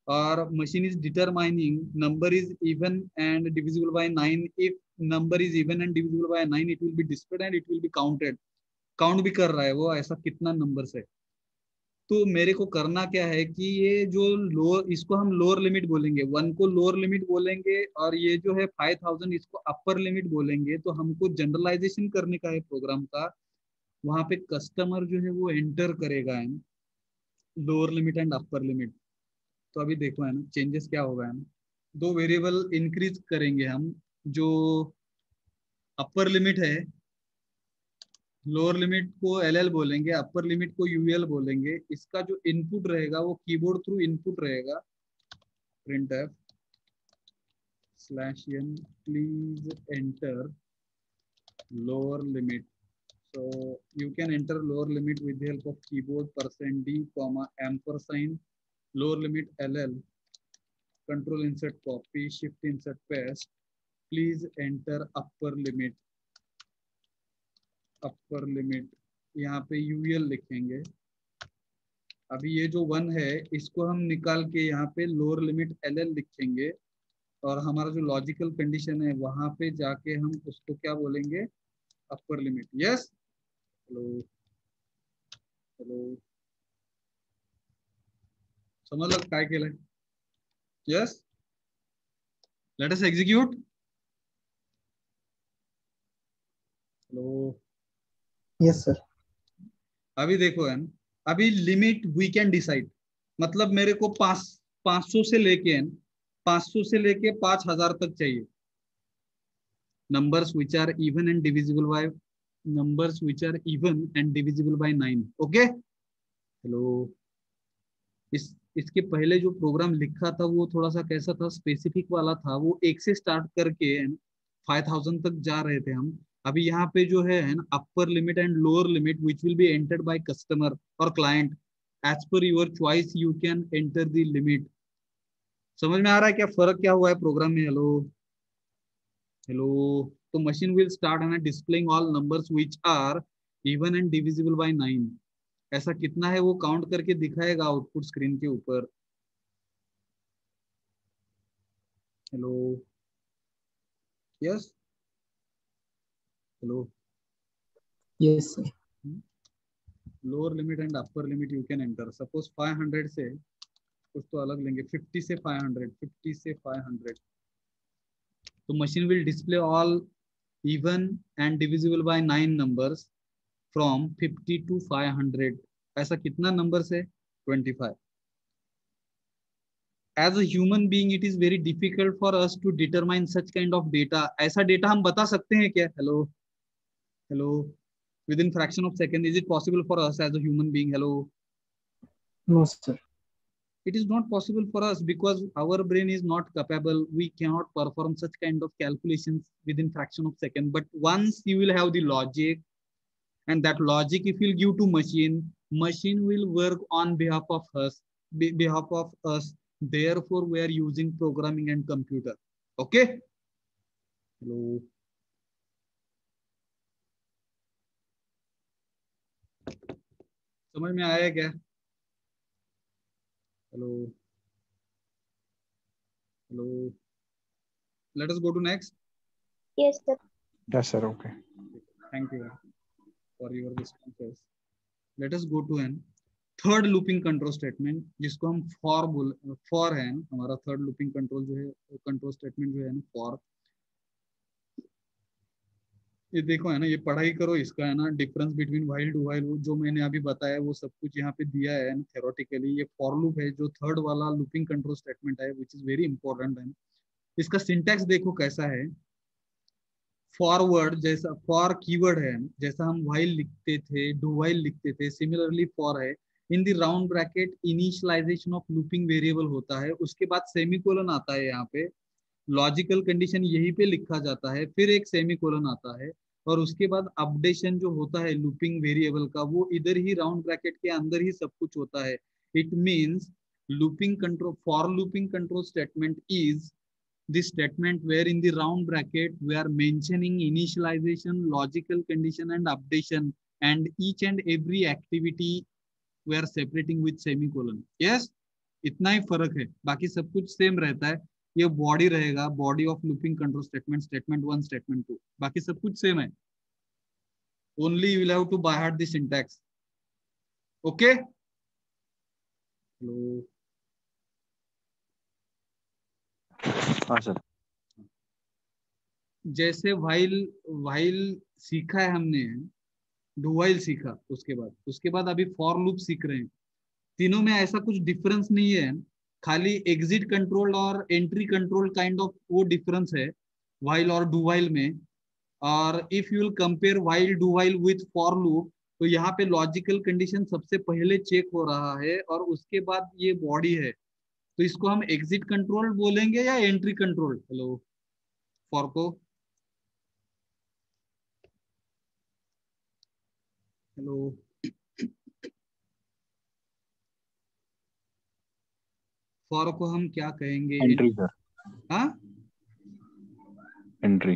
[SPEAKER 1] और machine is determining number is even and divisible by 9. If number is even and divisible by 9 it will be displayed and it will be counted. Count भी कर रहा है वो ऐसा कितना नंबर्स है. तो मेरे को करना क्या है कि ये जो लोअर, इसको हम लोअर लिमिट बोलेंगे, 1 को लोअर लिमिट बोलेंगे और ये जो है 5000 इसको अपर लिमिट बोलेंगे. तो हमको जनरलाइजेशन करने का है प्रोग्राम का. वहां पे कस्टमर जो है वो एंटर करेगा है lower limit and upper limit. तो अभी देखो है ना चेंजेस क्या होगा है ना. 2 वेरिएबल इंक्रीज करेंगे हम. जो अपर लिमिट है, लोअर लिमिट को एल बोलेंगे, अपर लिमिट को यूएल बोलेंगे. इसका जो इनपुट रहेगा वो कीबोर्ड थ्रू इनपुट रहेगा. printf /n please enter lower limit. So you can enter lower limit with the help of keyboard %d ampersand lower limit ll control insert copy shift insert paste. Please enter upper limit. Upper limit यहाँ पे यूएल लिखेंगे. अभी ये जो 1 है इसको हम निकाल के यहाँ पे लोअर लिमिट एल लिखेंगे और हमारा जो लॉजिकल कंडीशन है वहां पे जाके हम उसको क्या बोलेंगे, upper limit. Yes. Hello. Hello. समजलं काय केलंय. Yes. Let us execute. Hello.
[SPEAKER 2] Yes, sir.
[SPEAKER 1] अभी देखो है, अभी लिमिट वी कैन डिसाइड. मतलब मेरे को 500 से लेके 5000 तक चाहिए. numbers which are even and divisible by 9. Okay. Hello. इसके पहले जो प्रोग्राम लिखा था वो थोड़ा सा कैसा था, स्पेसिफिक वाला था. वो 1 से स्टार्ट करके 5000 तक जा रहे थे हम. अभी यहाँ पे जो है ना upper limit and lower limit which will be entered by customer और client as per your choice. You can enter the limit. समझ में आ रहा है क्या फर्क क्या हुआ है प्रोग्राम में. हेलो. हेलो. तो मशीन विल स्टार्ट है ना displaying all numbers which are even and divisible by 9. ऐसा कितना है वो काउंट करके दिखाएगा आउटपुट स्क्रीन के ऊपर. Hello. Yes. Hello.
[SPEAKER 2] Yes, sir.
[SPEAKER 1] Lower limit and upper limit you can enter. Suppose 500 से कुछ तो अलग लेंगे, 50 से 500. तो machine will display all even and divisible by 9 numbers from 50 to 500. ऐसा कितना नंबर्स है, 25. As a human being it is very difficult for us to determine such kind of data. ऐसा डेटा हम बता सकते हैं क्या. Hello. Hello. within fraction of second is it possible for us as a human being. Hello.
[SPEAKER 2] No, sir.
[SPEAKER 1] It is not possible for us because our brain is not capable. We cannot perform such kind of calculations within fraction of second. But once you will have the logic, and that logic if you give to machine will work on behalf of us. Therefore, we are using programming and computer. Okay. Hello. समझ में आया क्या? Hello. Hello. Let us go to next.
[SPEAKER 3] Yes, sir.
[SPEAKER 4] Yes, sir. Okay.
[SPEAKER 1] Thank you for your responses. Let us go to an third looping control statement, जिसको हम फॉर है ना, हमारा थर्ड लूपिंग कंट्रोल जो है कंट्रोल स्टेटमेंट जो है ना फॉर। ये देखो है ना, ये पढ़ाई करो, इसका है ना difference between while to while, जो मैंने अभी बताया वो सब कुछ यहाँ पे दिया है थ्योरेटिकली। ये फॉर लूप है जो थर्ड वाला लूपिंग कंट्रोल स्टेटमेंट है, विच इज वेरी इंपॉर्टेंट है। इसका सिंटैक्स देखो कैसा है। फॉरवर्ड जैसा फॉर कीवर्ड है, जैसा हम व्हाइल लिखते थे, डू व्हाइल लिखते थे, सिमिलरली फॉर है। In the round bracket initialization of looping variable होता है, उसके बाद सेमीकोलन आता है। यहाँ पे लॉजिकल कंडीशन यहीं पे लिखा जाता है, फिर एक सेमीकोलन आता है, और उसके बाद अपडेशन जो होता है लूपिंग वेरिएबल का, वो इधर ही राउंड ब्रैकेट के अंदर ही सब कुछ होता है। It means looping control for looping control statement is the statement where in the round bracket we are mentioning initialization, logical condition and updation, and each and every activity we are separating with semicolon. Yes, इतना ही फर्क है, बाकी सब कुछ सेम रहता है। ये बॉडी रहेगा, body of looping control statement, statement 1 statement 2, बाकी सब कुछ सेम है। Only you will have to by heart the syntax. Okay. Hello.
[SPEAKER 4] हाँ सर।
[SPEAKER 1] जैसे व्हाइल सीखा है हमने, डू व्हाइल सीखा, उसके बाद अभी फॉर लूप सीख रहे हैं। तीनों में ऐसा कुछ डिफरेंस नहीं है, खाली एग्जिट कंट्रोल और एंट्री कंट्रोल काइंड ऑफ वो डिफरेंस है व्हाइल और डू व्हाइल में। और if you will compare while do while with for loop, तो यहाँ पे लॉजिकल कंडीशन सबसे पहले चेक हो रहा है और उसके बाद ये बॉडी है, तो इसको हम एग्जिट कंट्रोल बोलेंगे या एंट्री कंट्रोल। हेलो। फॉर को हेलो। फॉर को हम क्या कहेंगे?
[SPEAKER 4] Entry sir.
[SPEAKER 1] हाँ
[SPEAKER 4] एंट्री।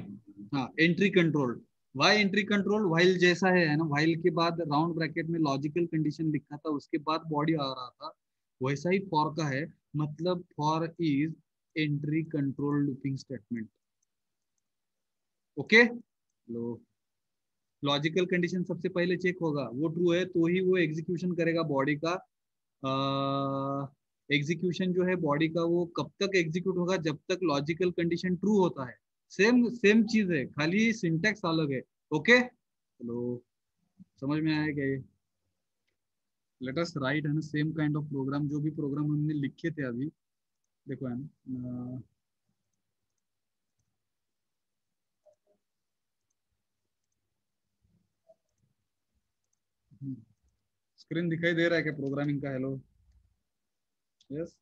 [SPEAKER 1] हाँ, entry control. Why entry control? While जैसा है ना, व्हाइल के बाद राउंड ब्रैकेट में लॉजिकल कंडीशन लिखा था, उसके बाद बॉडी आ रहा था, वैसा ही फॉर का है। मतलब for is entry control looping statement. Okay. Low, logical condition सबसे पहले चेक होगा, वो ट्रू है तो ही वो एग्जीक्यूशन करेगा बॉडी का। एग्जीक्यूशन जो है बॉडी का, वो कब तक एग्जीक्यूट होगा? जब तक लॉजिकल कंडीशन ट्रू होता है। सेम चीज है, खाली सिंटैक्स अलग है। ओके। चलो, समझ में आया क्या ये? लेट अस राइट है ना सेम काइंड ऑफ प्रोग्राम, जो भी प्रोग्राम हमने लिखे थे अभी, देखो है ना। स्क्रीन दिखाई दे रहा है क्या प्रोग्रामिंग का? हेलो। यस।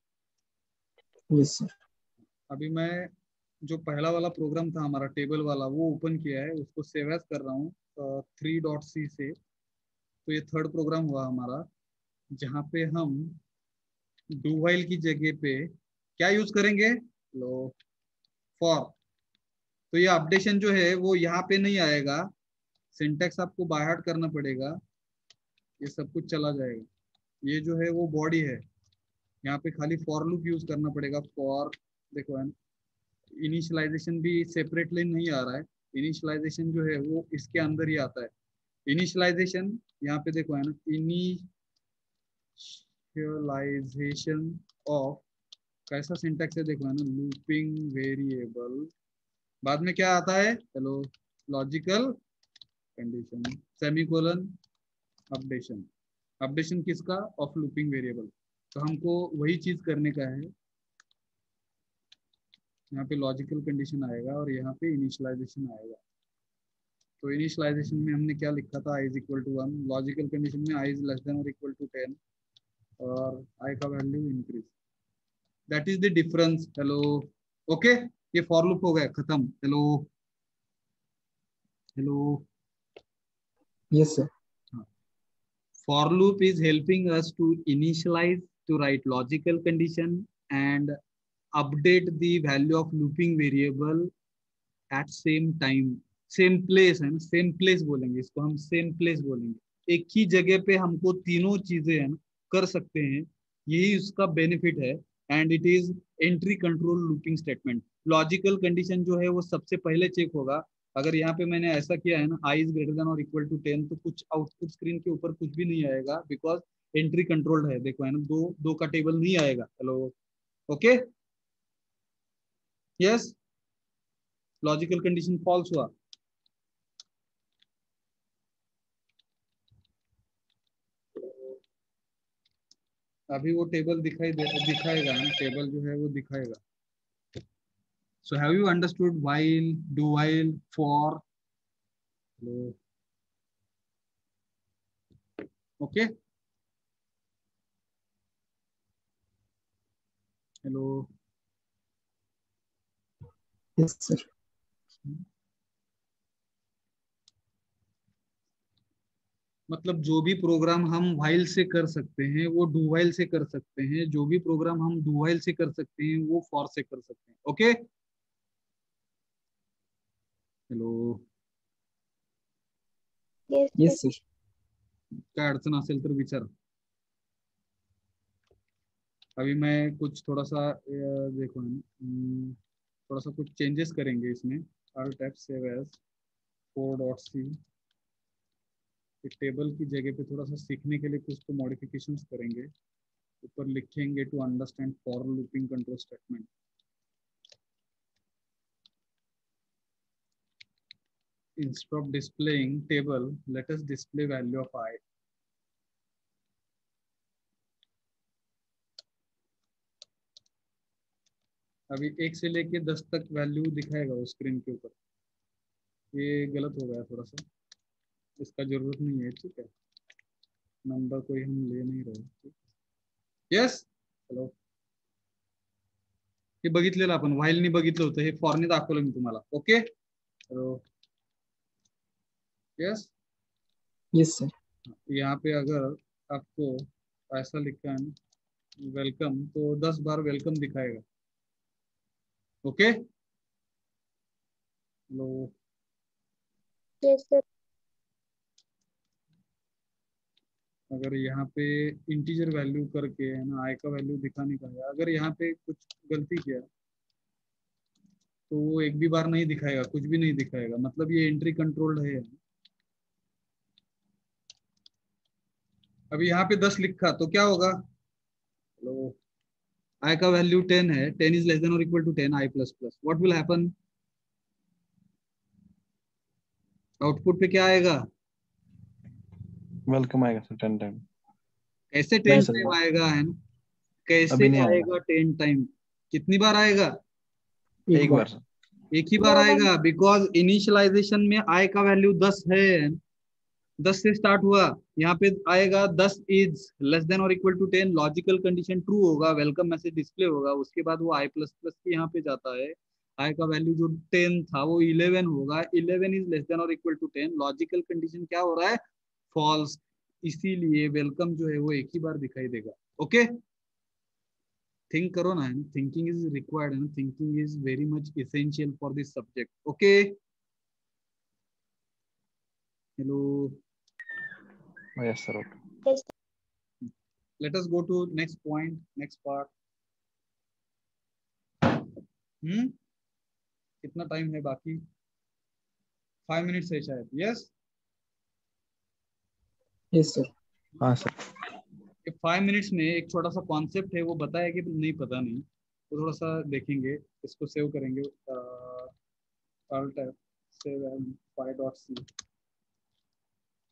[SPEAKER 2] Yes sir.
[SPEAKER 1] अभी मैं जो पहला वाला प्रोग्राम था हमारा टेबल वाला, वो ओपन किया है, उसको सेव एज कर रहा हूँ 3.c से। तो ये थर्ड प्रोग्राम हुआ हमारा, जहाँ पे हम डू व्हाइल की जगह पे क्या यूज करेंगे? लो, फॉर। तो ये अपडेशन जो है वो यहाँ पे नहीं आएगा, सिंटैक्स आपको बाय हार्ट करना पड़ेगा, ये सब कुछ चला जाएगा। ये जो है वो बॉडी है, यहाँ पे खाली फॉर लूप यूज करना पड़ेगा। फॉर देखो है, इनिशियलाइजेशन भी सेपरेटली नहीं आ रहा है, इनिशियलाइजेशन जो है वो इसके अंदर ही आता है। इनिशियलाइजेशन यहाँ पे देखो है ना, इनिशियलाइजेशन ऑफ, कैसा सिंटैक्स है देखो है ना, लूपिंग वेरिएबल, बाद में क्या आता है? चलो, logical condition, semicolon, updation. Updation किसका? Of looping variable. तो हमको वही चीज करने का है, यहाँ पे लॉजिकल कंडीशन आएगा और यहाँ पे इनिशियलाइजेशन आएगा। तो इनिशियलाइजेशन में हमने क्या लिखा था? i is equal to 1, logical condition में i इज लेस देन और इक्वल टू 10, और I का value increase, that is the difference. Hello, okay, ये फॉर लूप हो गया खत्म। Hello hello,
[SPEAKER 2] Yes, sir.
[SPEAKER 1] for loop is helping us to initialize, to write logical condition and update the value of looping variable at same time, same place है ना, same place बोलेंगे इसको हम, same place बोलेंगे, एक ही जगह पे हमको तीनों चीजें है ना कर सकते हैं, यही उसका बेनिफिट है। And it is entry control looping statement. Logical condition जो है वो सबसे पहले चेक होगा। अगर यहाँ पे मैंने ऐसा किया है ना, आई इज ग्रेटर देन और इक्वल टू 10, तो कुछ आउटपुट स्क्रीन के ऊपर कुछ भी नहीं आएगा, बिकॉज एंट्री कंट्रोल्ड है। देखो है ना, दो दो का टेबल नहीं आएगा। Hello, okay, yes, logical condition false हुआ। अभी वो टेबल दिखाएगा ना, टेबल जो है वो दिखाएगा। सो have you understood while, do while, for? Okay, hello,
[SPEAKER 2] Yes, sir.
[SPEAKER 1] मतलब जो भी प्रोग्राम हम व्हाइल से कर सकते हैं वो डू व्हाइल से कर सकते हैं, जो भी प्रोग्राम हम डू व्हाइल से कर सकते हैं वो फॉर से कर सकते हैं। Okay, hello,
[SPEAKER 3] Yes, sir.
[SPEAKER 2] Yes, sir.
[SPEAKER 1] काय अडचण असेल तर विचार। अभी मैं कुछ थोड़ा सा देखो थोड़ा सा कुछ चेंजेस करेंगे इसमें। Alt F save as 4.c, table की जगह पे थोड़ा सा सीखने के लिए कुछ तो मॉडिफिकेशंस करेंगे। ऊपर लिखेंगे to understand for looping control statement. Instead of displaying table, let us display value of I. अभी 1 से लेके 10 तक वैल्यू दिखाएगा वो स्क्रीन के ऊपर। ये गलत हो गया थोड़ा सा, इसका जरूरत नहीं है, ठीक है। नंबर कोई हम ले नहीं रहे। यस, चलो, हे बघितलेलं आपण, व्हाईल नाही बघितलं होतं, हे फॉरने दाखवलं मी तुम्हाला। Okay, yes,
[SPEAKER 2] Yes, sir.
[SPEAKER 1] यहाँ पे अगर आपको ऐसा लिखा है वेलकम, तो 10 बार वेलकम दिखाएगा। ओके, लो,
[SPEAKER 3] Yes, sir.
[SPEAKER 1] अगर यहाँ पे इंटीजर वैल्यू करके है ना आई का वैल्यू दिखाने का है, अगर यहाँ पे कुछ गलती किया तो वो एक भी बार नहीं दिखाएगा, कुछ भी नहीं दिखाएगा, मतलब ये एंट्री कंट्रोल्ड है। अभी यहाँ पे 10 लिखा तो क्या होगा? हेलो, आई का वैल्यू 10 है, 10 इज लेस देन और equal to 10 I plus plus, what will happen? Output पे क्या आएगा?
[SPEAKER 4] वेलकम आएगा सर 10 टाइम।
[SPEAKER 1] कैसे
[SPEAKER 4] नहीं
[SPEAKER 1] 10
[SPEAKER 4] सर,
[SPEAKER 1] टाइम आएगा है ना? कैसे
[SPEAKER 4] अभी नहीं आएगा।
[SPEAKER 1] आएगा 10 टाइम? कितनी बार आएगा?
[SPEAKER 4] एक बार सर।
[SPEAKER 1] एक ही बार आएगा, बिकॉज इनिशियलाइजेशन में आई का वैल्यू 10 है, 10 से स्टार्ट हुआ। यहाँ पे आएगा 10 इज लेस देन और equal to 10, logical condition true होगा, वेलकम मैसेज डिस्प्ले होगा, उसके बाद वो आई प्लस प्लस के यहाँ पे जाता है। आई का वैल्यू जो 10 था वो 11 होगा, 11 इज लेस देन और इक्वल टू 10, लॉजिकल कंडीशन क्या हो रहा है? फॉल्स। इसीलिए वेलकम जो है वो एक ही बार दिखाई देगा। ओके, थिंक करो ना, थिंकिंग इज रिक्वायर्ड है ना, thinking is very much essential for this subject. Okay, hello,
[SPEAKER 4] yes sir, okay.
[SPEAKER 3] Yes,
[SPEAKER 1] let us go to next point, next part. कितना टाइम है बाकी? 5 मिनट्स है शायद। Yes,
[SPEAKER 2] Yes, sir.
[SPEAKER 4] हाँ सर।
[SPEAKER 1] 5 मिनट्स में एक छोटा सा कॉन्सेप्ट है, वो बताया कि नहीं पता नहीं, तो थोड़ा सा देखेंगे, इसको सेव करेंगे। Alt save and 5.c,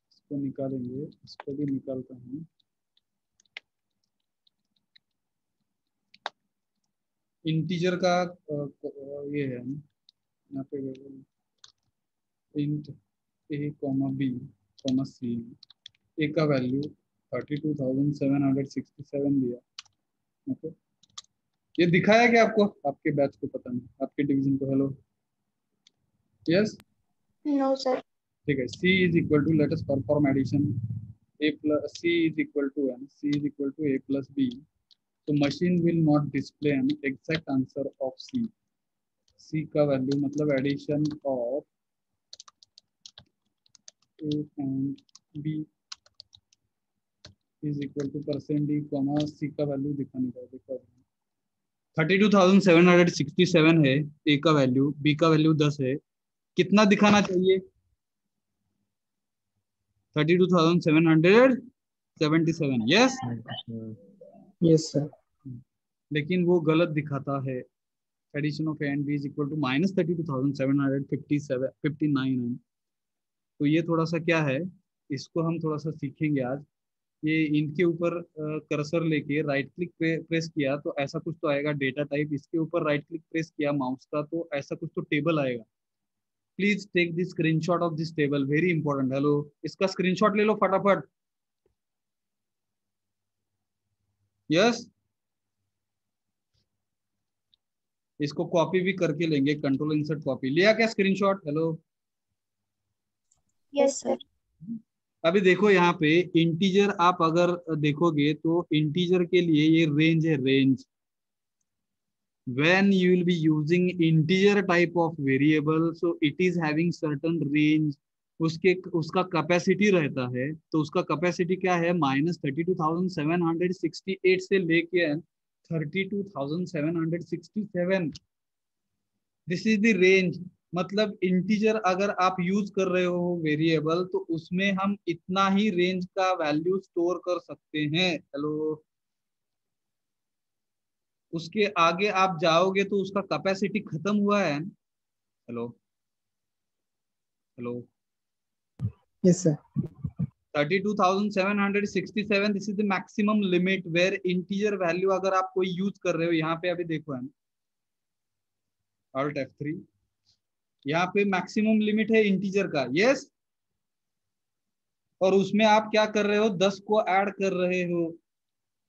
[SPEAKER 1] इसको निकालेंगे, इसको भी निकालता हूँ। इंटीजर का ये है यहाँ पे, इंट ए कॉमा बी कॉमा सी, ए का वैल्यू 32,767 दिया। ओके, ये दिखाया क्या आपको? आपके बैच को पता नहीं, आपके डिवीजन को? Hello, yes,
[SPEAKER 3] No, sir.
[SPEAKER 1] ठीक है। C is equal to, let us perform addition, A plus C is equal to n, C is equal to A plus B. So machine will not display an exact answer of C. C का वैल्यू मतलब addition of A and B is equal to percent D, C का वैल्यू दिखाने का। देखो 32,767 है A का वैल्यू, B का वैल्यू 10 है, कितना दिखाना चाहिए? 32,777, यस।
[SPEAKER 2] Yes, sir.
[SPEAKER 1] लेकिन वो गलत दिखाता है। Addition of A and B is equal to -32,759। तो ये थोड़ा सा क्या है, इसको हम थोड़ा सा सीखेंगे आज। ये इनके ऊपर कर्सर लेके राइट क्लिक प्रेस किया तो ऐसा कुछ तो आएगा डेटा टाइप, इसके ऊपर राइट क्लिक प्रेस किया माउस का तो ऐसा कुछ तो टेबल आएगा। Please take this screenshot of this table, very important. Hello, इसका स्क्रीनशॉट ले लो फटाफट। यस, इसको कॉपी भी करके लेंगे, कंट्रोल इंसर्ट कॉपी। लिया क्या स्क्रीनशॉट? Hello,
[SPEAKER 3] Yes, sir.
[SPEAKER 1] अभी देखो यहाँ पे इंटीजर आप अगर देखोगे तो इंटीजर के लिए ये रेंज है, range. when you will be using integer type of variable, so it is having certain range, उसका कैपेसिटी रहता है। तो उसका कैपेसिटी क्या है? -32,768 से लेके 32,767। This is the range. मतलब इंटीजर अगर आप यूज कर रहे हो वेरिएबल, तो उसमें हम इतना ही रेंज का वैल्यू स्टोर कर सकते हैं। हेलो, उसके आगे आप जाओगे तो उसका कैपेसिटी खत्म हुआ है। Hello, hello,
[SPEAKER 2] Yes, sir.
[SPEAKER 1] 32,767, this is the maximum limit where integer value अगर आप कोई यूज कर रहे हो। यहाँ पे अभी देखो है Alt F3, यहाँ पे मैक्सिमम लिमिट है इंटीजर का, यस। और उसमें आप क्या कर रहे हो? 10 को ऐड कर रहे हो,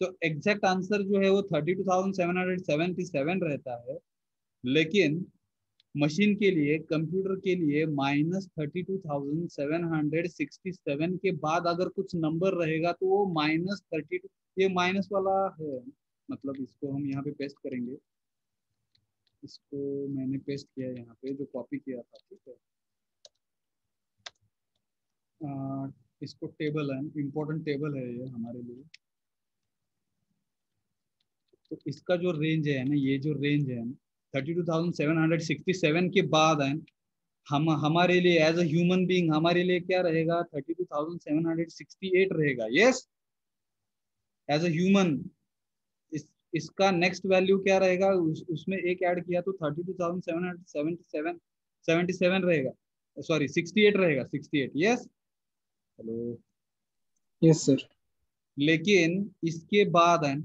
[SPEAKER 1] तो एग्जैक्ट आंसर जो है वो 32,777 रहता है। लेकिन मशीन के लिए, कंप्यूटर के लिए -32,767 के बाद अगर कुछ नंबर रहेगा तो वो -32, ये माइनस वाला है। मतलब इसको हम यहाँ पे पेस्ट करेंगे, इसको मैंने पेस्ट किया यहाँ पे जो कॉपी किया था, ठीक है। इसको टेबल है, इंपॉर्टेंट टेबल है ये हमारे लिए। तो इसका जो रेंज है ना, ये जो रेंज है 32,767 के बाद है, हम हमारे लिए एज अ ह्यूमन बीइंग हमारे लिए क्या रहेगा? 32,768 रहेगा, यस। एज अ ह्यूमन इसका नेक्स्ट वैल्यू क्या रहेगा? उसमें एक ऐड किया तो 32,777 रहेगा, सॉरी 68 रहेगा, 68, यस। Hello,
[SPEAKER 2] Yes, sir.
[SPEAKER 1] लेकिन इसके बाद है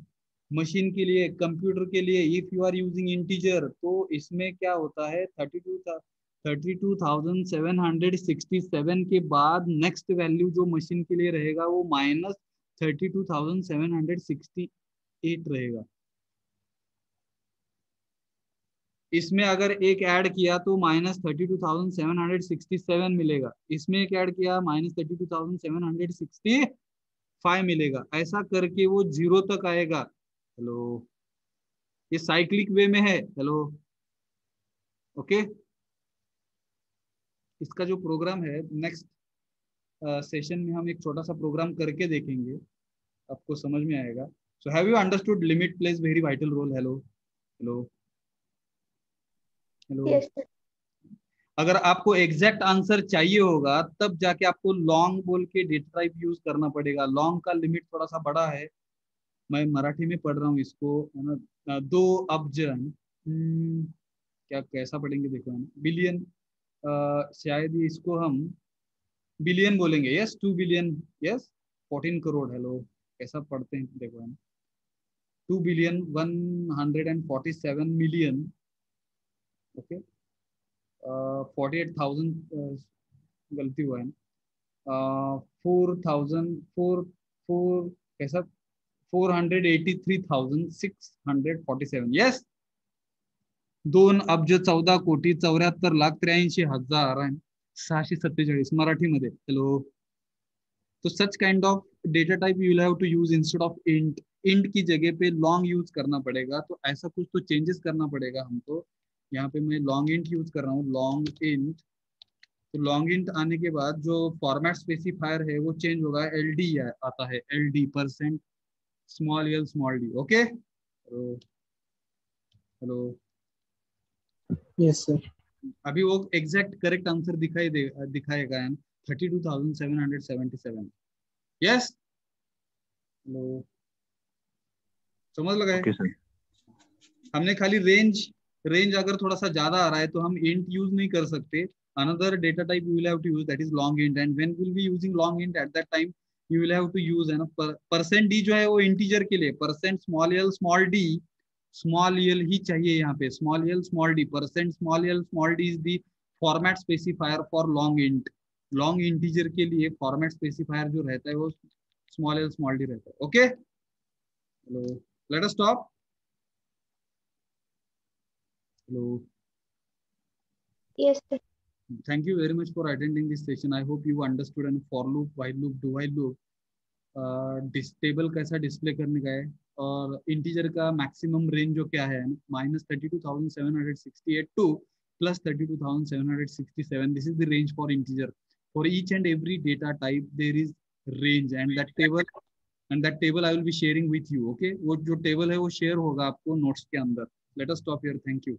[SPEAKER 1] मशीन के लिए, कंप्यूटर के लिए, if you are using integer, तो इसमें क्या होता है? 32,767 के बाद नेक्स्ट वैल्यू जो मशीन के लिए रहेगा वो -32,768 रहेगा। इसमें अगर एक ऐड किया तो -32,767 मिलेगा, इसमें एक ऐड किया -32,765 मिलेगा, ऐसा करके वो 0 तक आएगा। हेलो, ये साइक्लिक वे में है। Hello, okay. इसका जो प्रोग्राम है नेक्स्ट सेशन में हम एक छोटा सा प्रोग्राम करके देखेंगे, आपको समझ में आएगा। So have you understood limit plays very vital role? Hello, hello, hello.
[SPEAKER 3] Yes, sir.
[SPEAKER 1] अगर आपको एग्जैक्ट आंसर चाहिए होगा तब जाके आपको लॉन्ग बोल के डेटा टाइप यूज करना पड़ेगा। लॉन्ग का लिमिट थोड़ा सा बड़ा है, मैं मराठी में पढ़ रहा हूँ इसको, है ना। 2 अब्ज क्या कैसा पढ़ेंगे देखो, है ना, बिलियन। शायद इसको हम बिलियन बोलेंगे, yes, 2 billion, yes, 14 crore. Hello, कैसा पढ़ते हैं देखो, है ना, 2,147,000,000, ओके। 48,000 गलती हुआ है, 4,000 4 कैसा 483,647 यस 2,14,74,83,647 मराठीमध्ये. हॅलो. तो such kind of data type you will have to use instead of int. Int की जगह पे लॉन्ग यूज करना पड़ेगा. तो ऐसा कुछ तो चेंजेस करना पड़ेगा हमको. यहाँ पे मैं लॉन्ग इंट यूज कर रहा हूँ, लॉन्ग इंट. तो लॉन्ग इंट आने के बाद जो फॉर्मेट स्पेसिफायर है वो चेंज होगा, LD आता है, LD % small l small d. Okay. Hello.
[SPEAKER 2] Yes, sir.
[SPEAKER 1] अभी वो एग्जैक्ट करेक्ट आंसर दिखाएगा 32,777. यस. हेलो. समझ लगा है?
[SPEAKER 4] Okay sir.
[SPEAKER 1] हमने खाली रेंज अगर थोड़ा सा ज्यादा आ रहा है तो हम इंट यूज नहीं कर सकते. Another data type you will have to use, that is long int. And when will be using long int, at that time you will have to use है ना %d जो है वो इंटीजर के लिए % small l small d small l ही चाहिए यहाँ पे. Small l small d % small l small d is the format specifier for long int. Long integer के लिए फॉर्मेट स्पेसिफायर जो रहता है वो स्मॉल l स्मॉल d रहता है. Okay. Hello. Let us stop. Hello.
[SPEAKER 3] Yes, sir.
[SPEAKER 1] Thank you very much for attending this session. I hope you understood and for loop, while loop, do while loop, table कैसा डिस्प्ले करने का है और इंटीजर का मैक्सिमम रेंज जो क्या है -32,768 to +32,767. This is the range for integer. For each and every data type there is range and that table I will be sharing with you. Okay. वो जो टेबल है वो शेयर होगा आपको नोट्स के अंदर. Let us stop here. Thank you.